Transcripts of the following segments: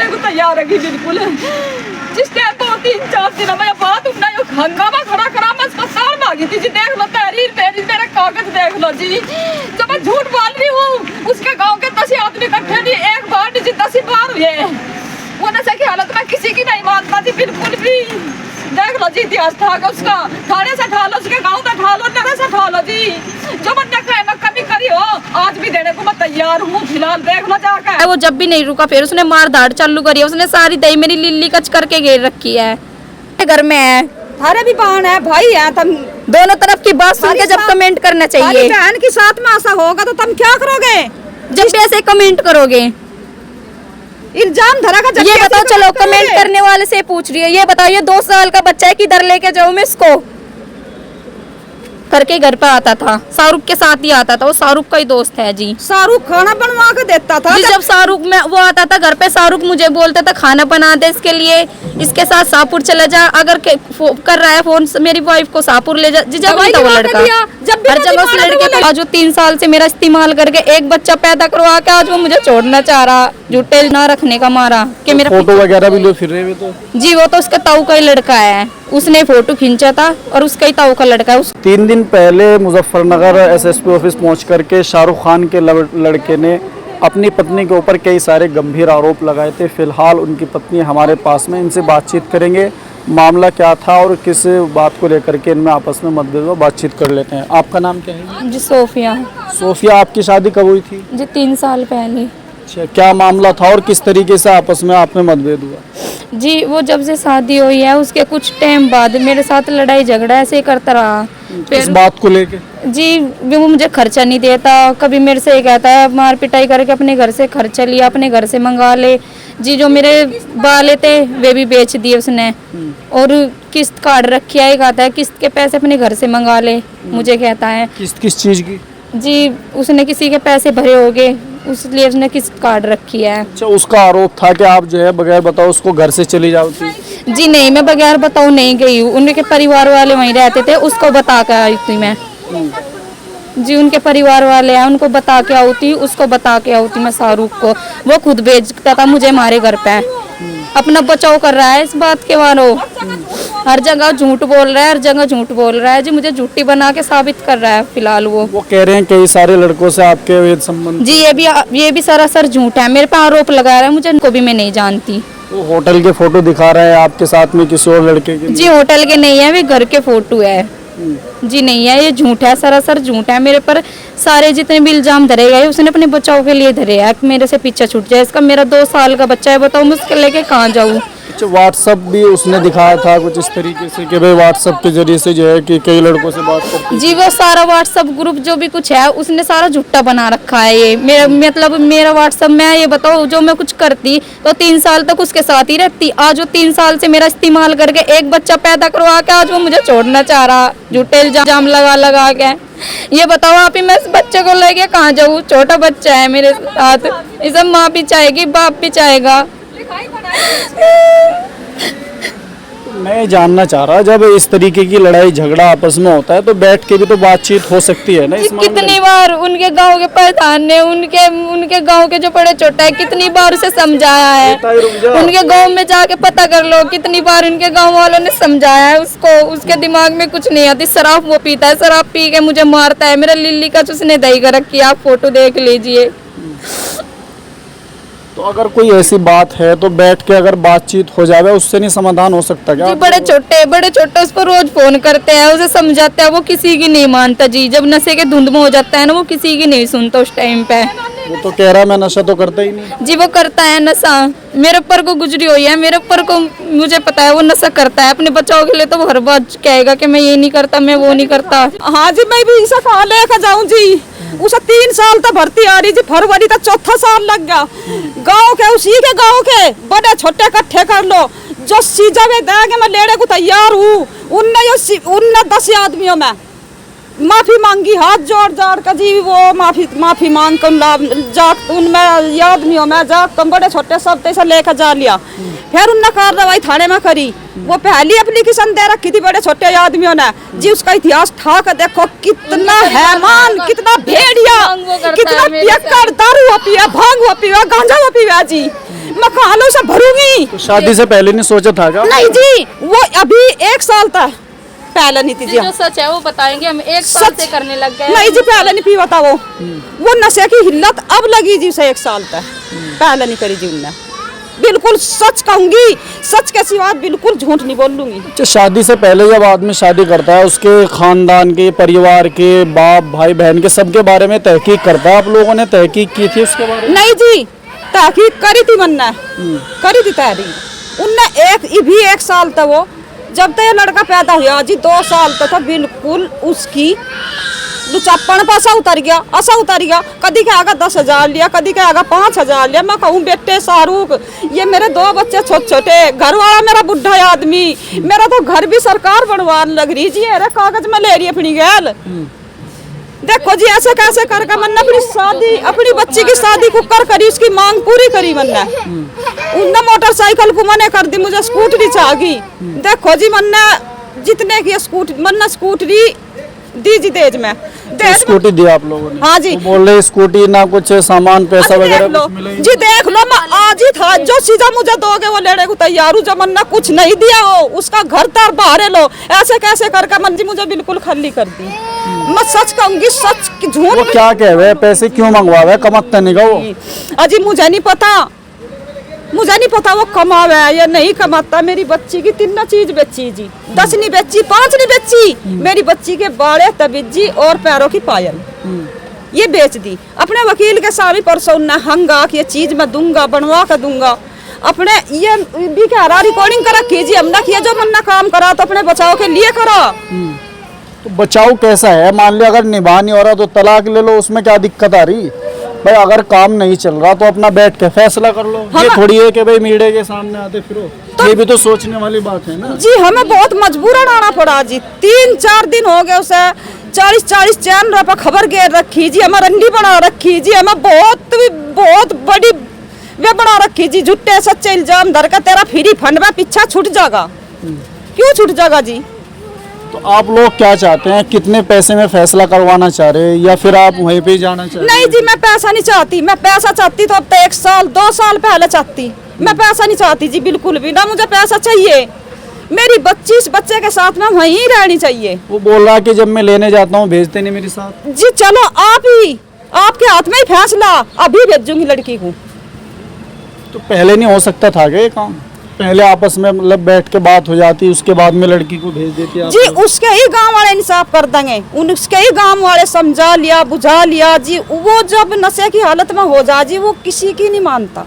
को तैयार रखी बिल्कुल। जिस टाइम पर 3-4 दिन में बात उठना यो हंगामा खड़ा करा मैं उसको सार मांगी थी जी। देख लो तहरीर मेरी मेरा कागज देख लो जी। जब मैं झूठ बोल रही हूँ उसके गांव के 10 आदमी इकट्ठे नहीं, एक बार नहीं जी 10 बार हुए। वो नशे की हालत में किसी की नहीं मानता जी बिल्कुल भी। देख लो जी इतिहास था उसका, थाने से ठा लो, उसके गाँव में ठा लो, नरे से ठा लो जी। जो मैंने कमी करी हो आज भी देने को मैं तैयार हूँ। फिलहाल देख लो जाकर। वो जब भी नहीं रुका फिर उसने मार धाड़ चालू करी है। उसने सारी दही मेरी लिल्ली कच करके घेर रखी है। घर में है, थारे भी बहन है भाई है, तुम दोनों तरफ की बात सुन के जब कमेंट करना चाहिए। बहन के साथ में ऐसा होगा तो तुम क्या करोगे जब ऐसे कमेंट करोगे? इल्जाम धरा का। ये बताओ, चलो कमेंट करने वाले से पूछ रही है, ये बताओ ये 2 साल का बच्चा है, किधर लेके जाऊं मैं इसको? करके घर पे आता था, शाहरुख के साथ ही आता था। वो शाहरुख का ही दोस्त है जी। शाहरुख खाना बनवा के देता था जी। जब शाहरुख में वो आता था घर पे, शाहरुख मुझे बोलता था खाना बना दे इसके लिए, इसके साथ शाहपुर चला जा। अगर कर रहा है फोन मेरी वाइफ को शाहपुर ले जा जी। जब वो लड़का हर जगह उस लड़के को जो 3 साल से मेरा इस्तेमाल करके एक बच्चा पैदा करवा के आज वो मुझे छोड़ना चाह रहा, झूठे ना रखने का मारा कि मेरा फोटो वगैरह भी लो फिर रहे तो जी। वो तो उसका ताऊ का ही लड़का है, उसने फोटो खींचा था और उसका ही ताऊ का लड़का है। 3 दिन पहले मुजफ्फरनगर एसएसपी ऑफिस पहुंच करके शाहरुख खान के लड़के ने अपनी पत्नी के ऊपर कई सारे गंभीर आरोप लगाए थे। फिलहाल उनकी पत्नी हमारे पास में, इनसे बातचीत करेंगे। मामला क्या था और किस बात को लेकर के इनमें आपस में मतभेद हुआ, बातचीत कर लेते हैं। आपका नाम क्या है जी? सोफिया। सोफिया, आपकी शादी कब हुई थी? जी 3 साल पहले। अच्छा, क्या मामला था और किस तरीके से आपस में आप में मतभेद हुआ? जी वो जब से शादी हुई है उसके कुछ टाइम बाद मेरे साथ लड़ाई झगड़ा ऐसे ही करता रहा। किस बात को लेके? जी वो मुझे खर्चा नहीं देता, कभी मेरे से ये कहता है मार पिटाई करके अपने घर से खर्चा लिया, अपने घर से मंगा ले जी। जो मेरे बाले थे वे भी बेच दिए उसने और किस्त काट रखी है। कहता है किस्त के पैसे अपने घर से मंगा ले, मुझे कहता है। किस्त किस चीज की? जी उसने किसी के पैसे भरे होंगे इसलिए उसने किस्त काट रखी है। अच्छा, उसका आरोप था कि आप जो है बगैर बताओ उसको घर से चली जाओ थी? जी नहीं, मैं बगैर बताओ नहीं गई हूँ, उनके परिवार वाले वहीं रहते थे, उसको बता के आई थी मैं जी। उनके परिवार वाले हैं, उनको बता के आई थी, उसको बता के आई थी मैं शाहरुख को। वो खुद भेजता था मुझे हमारे घर पे। अपना बचाव कर रहा है इस बात के बारे। हर जगह झूठ बोल रहा है, हर जगह झूठ बोल रहा है जी। मुझे झूठी बना के साबित कर रहा है फिलहाल। वो कह रहे हैं कई सारे लड़कों से आपके अवैध संबंध। जी ये भी सरासर झूठ है, मेरे पे आरोप लगा रहा है मुझे, इनको भी मैं नहीं जानती। वो होटल के फोटो दिखा रहे हैं आपके साथ में किसी और लड़के के? जी होटल के नहीं है, वे घर के फोटो है जी। नहीं है, ये झूठ है, सरासर झूठ है। मेरे पर सारे जितने भी इल्जाम धरे गए उसने अपने बचाव के लिए धरे है, मेरे से पीछा छूट जाए इसका। मेरा 2 साल का बच्चा है, बताओ मैं उसके लेके कहाँ जाऊँ? अच्छा, व्हाट्सएप भी उसने दिखाया था कुछ इस तरीके से कि भाई व्हाट्सएप के जरिए से जो है कि कई लड़कों से बात करती है? जी वो सारा व्हाट्सएप ग्रुप जो भी कुछ है उसने सारा झूठा बना रखा है। ये मेरा मतलब मेरा व्हाट्सएप में ये बताओ जो मैं कुछ करती तो 3 साल तक उसके साथ ही रहती। आज वो 3 साल से मेरा इस्तेमाल करके एक बच्चा पैदा करवा के आज वो मुझे छोड़ना चाह रहा, झूठे इल्जाम लगा के। ये बताओ आप ही मैं इस बच्चे को लेके कहाँ जाऊँ? छोटा बच्चा है मेरे साथ, इसे माँ भी चाहेगी बाप भी चाहेगा। मैं जानना चाह रहा, जब इस तरीके की लड़ाई झगड़ा आपस में होता है तो बैठ के भी तो बातचीत हो सकती है ना इस मामले में? कितनी बार उनके गांव के प्रधान ने उनके गांव के जो बड़े छोटा है कितनी बार उसे समझाया है। उनके गांव में जाके पता कर लो कितनी बार उनके गांव वालों ने समझाया है उसको। उसके दिमाग में कुछ नहीं आती, शराब वो पीता है, शराब पी के मुझे मारता है। मेरा लिल्ली का उसने दही कर रखी है, आप फोटो देख लीजिए। तो अगर कोई ऐसी बात है तो बैठ के अगर बातचीत हो जाए उससे नहीं समाधान हो सकता क्या? जी बड़े छोटे उसको रोज फोन करते हैं, उसे समझाते हैं, वो किसी की नहीं मानता जी। जब नशे के धुंध में हो जाता है ना वो किसी की नहीं सुनता उस टाइम पे। वो तो कह रहा है मैं नशा तो करता ही नहीं। जी वो करता है नशा, मेरे ऊपर को गुजरी हुई है, मेरे ऊपर को मुझे पता है वो नशा करता है। अपने बचाव के लिए तो वो हर बात कहेगा कि मैं ये नहीं करता, मैं वो नहीं करता। हाँ जी, मैं भी इसे कहाँ लेकर जाऊँ जी? उसे 3 साल तक भर्ती आ रही जी, फरवरी तक 4था साल लग गया। गाँव के उसी के गाँव के बड़े छोटे इकट्ठे कर लो, जो सीजा में देंगे मैं लेने को तैयार हूँ। उन 10 आदमियों में माफी मांगी, हाथ जोड़ जोड़ कर जी वो माफी मांग कर जाक उनमें याद नहीं हो, मैं जाक तुम बड़े छोटे सब तैसे लेकर जा लिया। फिर उनने कार्रवाई थाने में करी, वो पहली एप्लीकेशन दे रखी थी बड़े छोटे आदमियों ने जी। उसका इतिहास ठा कर देखो, कितना हैमान, कितना भेड़िया, कितना पियक्कड़, दारू पिया, भांग पिया, गांजा पिया जी। मैं कहां से भरूंगी। तो शादी से पहले नहीं सोचा था क्या? नहीं जी, वो अभी 1 साल तक पहले नहीं थी जी। जो सच है वो बताएंगे, हम 1 साल से करने लग गए। नहीं जी, पहले नहीं पीवा था वो नशे की हिल्लत अब लगी जी उसे 1 साल तक, पहले नहीं करी जी उनने। बिल्कुल सच कहूंगी, सच के सिवा बिल्कुल झूठ नहीं बोलूंगी। अच्छा, शादी से पहले जब आदमी शादी करता है उसके खानदान के, परिवार के, बाप भाई बहन के सबके बारे में तहकीक करता है। आप लोगों ने तहकीक की थी उसके बारे में? नहीं जी, तहकीक करी थी मन्ना, करी थी तहरीक उनने। भी 1 साल तक वो जब तक ये लड़का पैदा हुआ जी 2 साल तक बिल्कुल उसकी लुचापन पर असा उतर गया। कदी के आगा 10,000 लिया, कदी के आगा 5,000 लिया। मैं कहूँ बेटे शाहरुख, ये मेरे 2 बच्चे छोटे छोटे, घर वाला मेरा बुढ़ा आदमी, मेरा तो घर भी सरकार बनवाने लग रही जी। अरे कागज में ले रही अपनी गैल, देखो जी ऐसे कैसे करके मैंने अपनी शादी, अपनी बच्ची की शादी को करी, उसकी मांग पूरी करी मैंने। उनने मोटरसाइकिल को मने कर दी, मुझे स्कूटरी चाहिए। देखो जी मैंने जितने की स्कूटरी दी जी दहेज में। स्कूटी दी आप लोगों ने? हाँ जी। तो बोल रहे स्कूटी ना कुछ सामान पैसा वगैरह कुछ मिला जी। देख लो, मैं आज ही था, जो चीज़ें मुझे दोगे वो लेने को तैयार हूँ। जो मन्ना कुछ नहीं दिया हो उसका घर तार बाहर लो, ऐसे कैसे करके मन जी मुझे बिल्कुल खाली कर दी। मैं सच कहूंगी, सच झूठ। वो क्या कह रहे हैं, पैसे क्यों मंगवा रहे हैं? कमाता नहीं का वो? अजी मुझे नहीं पता वो कमावे है या नहीं कमाता। मेरी बच्ची की 3 चीज बेची जी, 10 नहीं बेची, 5 नहीं बेची। मेरी बच्ची के बाड़े, तबीजी और पैरों की पायल ये बेच दी। अपने वकील के सामने परसों ने हंगा कि ये चीज मैं दूंगा, बनवा कर दूंगा। अपने ये भी कह रिकॉर्डिंग करा कीजिए, हमने किया जो मन्ना काम करा तो अपने बचाव के लिए करा। तो बचाव कैसा है? मान लिया अगर निभा नहीं हो रहा तो तलाक ले लो, उसमें क्या दिक्कत आ रही? भाई अगर काम नहीं चल रहा तो अपना बैठ के फैसला कर लो। ये थोड़ी है कि भाई मीडिया के सामने आते फिरो, तो ये भी तो सोचने वाली बात है ना जी। हमें बहुत मजबूरन आना पड़ा जी। 3-4 दिन हो गए उसे 40-40 चैनल पर खबर घेर रखी जी, हमें रंडी बना रखी जी, हमें बहुत बड़ी वे बना रखी जी। झूठे सच्चे इल्जाम धर कर तेरा फ्री फंड में पीछा छूट जाएगा। क्यों छूट जाएगा जी? तो आप लोग क्या चाहते हैं? कितने पैसे में फैसला करवाना चाह रहे हैं या फिर आप वहीं पे ही जाना चाह रहे हैं? नहीं जी, मैं पैसा नहीं चाहती। मैं पैसा चाहती तो अब तक 1 साल 2 साल पहले चाहती। मैं पैसा नहीं चाहती जी, बिल्कुल भी ना। मुझे पैसा चाहिए, मेरी बच्ची इस बच्चे के साथ में वहीं रहनी चाहिए। वो बोल रहा है कि जब मैं लेने जाता हूँ भेजते नहीं मेरे साथ। जी चलो, आपके हाथ में ही फैसला, अभी भेजूंगी लड़की को। तो पहले नहीं हो सकता था क्या ये काम? पहले आपस में मतलब बैठ के बात हो जाती, उसके बाद में लड़की को भेज देती आप जी। उसके ही गांव वाले इंसाफ कर देंगे, उसके ही गांव वाले समझा लिया, बुझा लिया जी। वो जब नशे की हालत में हो जा जी, वो किसी की नहीं मानता,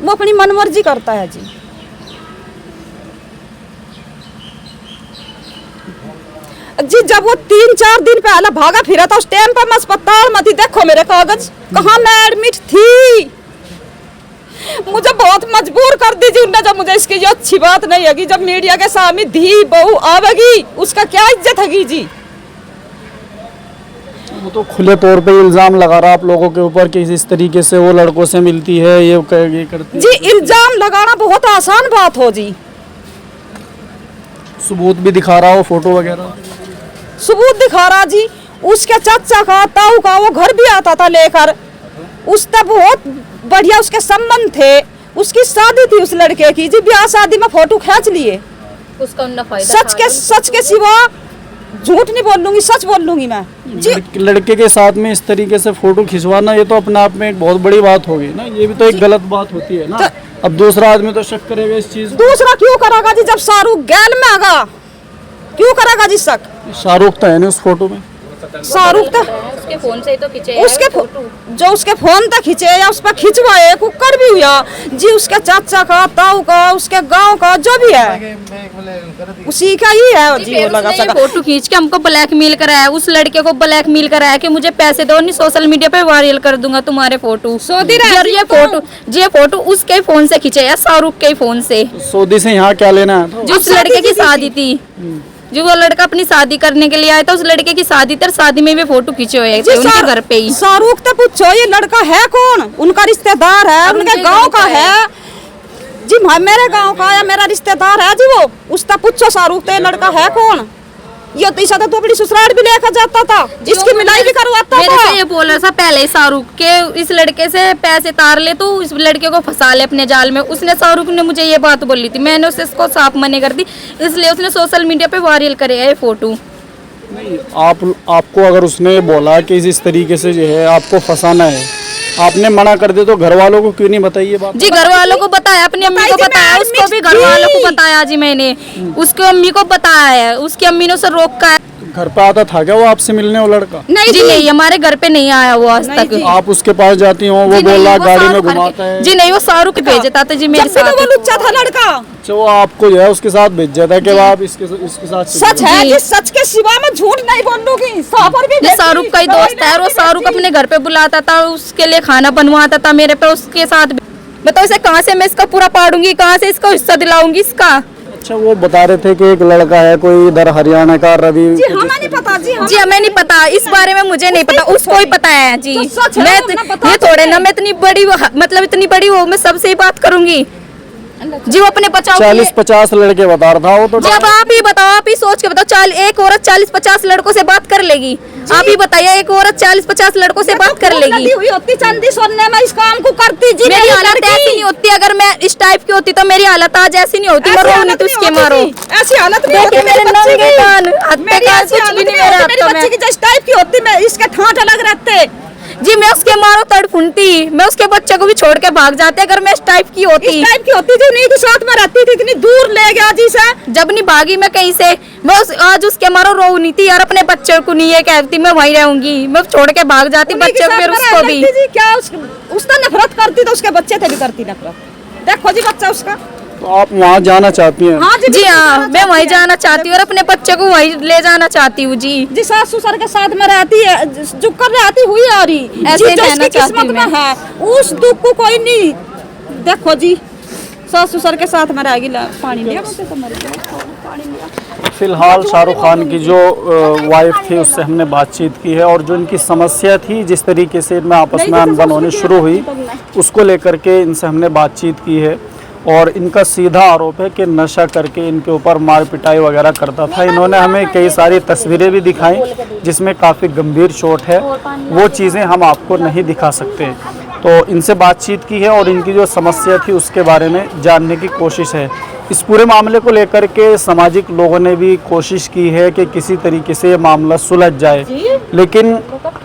वो अपनी मनमर्जी करता है जी। जी जब वो 3-4 दिन पहले भागा फिरा था, उस टाइम पर मैं अस्पताल में थी। देखो मेरे कागज, कहाँ मैं एडमिट थी। मुझे बहुत मजबूर कर दी जी उन्होंने। जब मुझे इसकी जो अच्छी बात नहीं होगी, जब मीडिया के सामने धी बहू आवेगी, उसका क्या इज्जत होगी जी? वो तो खुले तौर पे इल्जाम लगा रहा आप लोगों के ऊपर कि इस तरीके से वो लड़कों से मिलती है, ये करती है। जी इल्जाम लगाना बहुत आसान बात हो जी। सबूत भी दिखा रहा हो, फोटो वगैरह सबूत दिखा रहा जी। उसके चाचा का, ताऊ का वो घर भी आता था लेकर। उससे बहुत बढ़िया उसके संबंध थे। उसकी शादी थी उस लड़के की जी, ब्याह शादी में फोटो खींच लिए। उसका उन्ना फायदा सच के सिवा झूठ नहीं बोलूंगी, सच बोलूंगी मैं जी। लड़के के साथ में इस तरीके से फोटो खिंचवाना ये तो अपने आप में एक बहुत बड़ी बात होगी ना। ये भी तो एक गलत बात होती है ना। अब दूसरा आदमी तो शक करेगा इस चीज। दूसरा क्यों करेगा जी? जब शाहरुख गैल में आगा क्यों करेगा जी शक? शाहरुख तो है ना उस फोटो में। शाहरुख तो उसके फोन से ही तो खींचे, उसके फोन तक खींचे या उस पर खिंचवाए, कुकर भी हुआ जी। उसके चाचा का, ताऊ का, उसके गांव का जो भी है उसी का ही है जी। वो लगा सका फोटो खींच के हमको ब्लैकमेल कराया, उस लड़के को ब्लैकमेल कराया कि मुझे पैसे दो, नहीं सोशल मीडिया पे वायरल कर दूंगा तुम्हारे फोटो। ये फोटो उसके फोन से खींचे या शाहरुख के फोन से? सऊदी से यहाँ क्या लेना है? जो उस लड़के की शादी थी जो वो लड़का अपनी शादी करने के लिए आया था, उस लड़के की शादी थी, शादी में भी फोटो खींचे हुए थे उनके घर पे ही। शाहरुख तो पूछो ये लड़का है कौन, उनका रिश्तेदार है, उनके गांव का है जी, मेरे गांव का या मेरा रिश्तेदार है जी वो, उसका पूछो शाहरुख तो ये लड़का है कौन। ये तो तो अपनी ससुराल भी लेकर जाता था, इसकी मिलाई भी करवाता मेरे था। से ये बोल रहा था पहले शाहरुख के इस लड़के से पैसे तार ले, तो इस लड़के को फंसा ले अपने जाल में। उसने शाहरुख ने मुझे ये बात बोली थी, मैंने उसे इसको साफ मना कर दी, इसलिए उसने सोशल मीडिया पे वायरल करे ये फोटो। नहीं, आपको अगर उसने बोला कि इस तरीके से जो है आपको फंसाना है, आपने मना कर दे तो घर वालों को क्यों नहीं बताई ये बात? जी घर वालों को बताया, अपनी अम्मी को बताया, उसको भी घर वालों को बताया जी मैंने, उसकी अम्मी को बताया है, उसकी अम्मी ने उसे रोका है। घर पे आता था क्या वो आपसे मिलने, वो लड़का? नहीं जी नहीं, हमारे घर पे नहीं आया वो आज तक। आप उसके पास जाती हो, वो बोला गाड़ी में घुमाता है? जी नहीं, वो शाहरुख भेजता था जी मेरे साथ। वो लुच्चा था लड़का, अच्छा वो आपको जो है उसके साथ भेज जाता है कि आप इसके साथ सच है जी, सच के सिवा मैं झूठ नहीं बोलूंगी। शाहरुख का ही दोस्त है और वो शाहरुख अपने घर पे बुलाता था, उसके लिए खाना बनवाता था मेरे पे, उसके साथ। बताओ इसे कहाँ से मैं इसका पूरा पाड़ूंगी, कहाँ से इसको हिस्सा दिलाऊंगी इसका। अच्छा वो बता रहे थे कि एक लड़का है कोई इधर हरियाणा का, रवि जी हमें नहीं पता जी, जी हमें नहीं पता, इस बारे में मुझे नहीं पता, उसको ही पता है जी। मैं ये थोड़े ना मैं इतनी बड़ी मतलब इतनी बड़ी हो, मैं सबसे ही बात करूंगी जी। वो अपने बचाव 40-50 लड़के बता रहा था वो तो। जब आप ही बताओ, आप ही सोच के बताओ, एक औरत 40-50 लड़कों से बात कर लेगी? आप ही बताइए, एक औरत 40-50 लड़कों से बात कर लेगी? हुई होती चांदी सोने में इस काम को करती जी। मेरी हालत ऐसी नहीं होती, अगर मैं इस टाइप की होती तो मेरी हालत आज ऐसी नहीं होती। मैं रोनी तो उसके मारो, ऐसी हालत में देखिए मेरे नंगे कान, हाथ पे कान, कुछ भी नहीं मेरे हाथों में। जिस टाइप की होती मैं इसके ठाठ अलग रहते जी। मैं उसके मारो तड़फुनती, मैं उसके बच्चे को भी छोड़ के भाग जाते अगर मैं इस टाइप की होती। इस टाइप की होती थी नहीं तो साथ में रहती थी, इतनी दूर ले गया जी से। जब नहीं भागी मैं कहीं से, मैं आज उसके मारो रो नहीं थी यार, अपने बच्चे को नहीं ये कहती मैं वहीं रहूंगी, मैं छोड़ के भाग जाती बच्चे को, फिर उसको भी। क्या उसका नफरत करती तो उसके बच्चे थे भी करती नफरत। देखो जी बच्चा उसका। तो आप वहाँ जाना चाहती हैं? हाँ जी हाँ, मैं वहीं जाना चाहती हूँ और अपने बच्चे को वहीं ले जाना चाहती हूँ जी। जी सास ससुर के साथ में रहती है, जो कर रहती हुई आ रही ऐसे जो रहना उसकी चाहती किस्मत मैं। में है, उस दुख को कोई नहीं। देखो जी सास ससुर के साथ में रहेगी। पानी लिया तो मर गया, पानी लिया। फिलहाल शाहरुख खान की जो वाइफ थी उससे हमने बातचीत की है और जो इनकी समस्या थी, जिस तरीके से इनमें आपस में अनबन होनी शुरू हुई, उसको लेकर के इनसे हमने बातचीत की है। और इनका सीधा आरोप है कि नशा करके इनके ऊपर मार पिटाई वगैरह करता था। इन्होंने हमें कई सारी तस्वीरें भी दिखाई जिसमें काफ़ी गंभीर चोट है, वो चीज़ें हम आपको नहीं दिखा सकते। तो इनसे बातचीत की है और इनकी जो समस्या थी उसके बारे में जानने की कोशिश है। इस पूरे मामले को लेकर के सामाजिक लोगों ने भी कोशिश की है कि किसी तरीके से ये मामला सुलझ जाए, लेकिन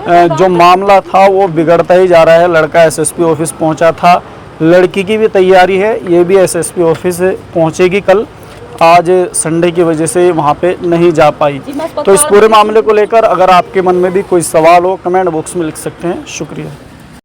जो मामला था वो बिगड़ता ही जा रहा है। लड़का एसएसपी ऑफिस पहुंचा था, लड़की की भी तैयारी है, ये भी एसएसपी ऑफिस पहुंचेगी कल। आज संडे की वजह से वहाँ पे नहीं जा पाई। तो इस पूरे मामले को लेकर अगर आपके मन में भी कोई सवाल हो, कमेंट बॉक्स में लिख सकते हैं। शुक्रिया।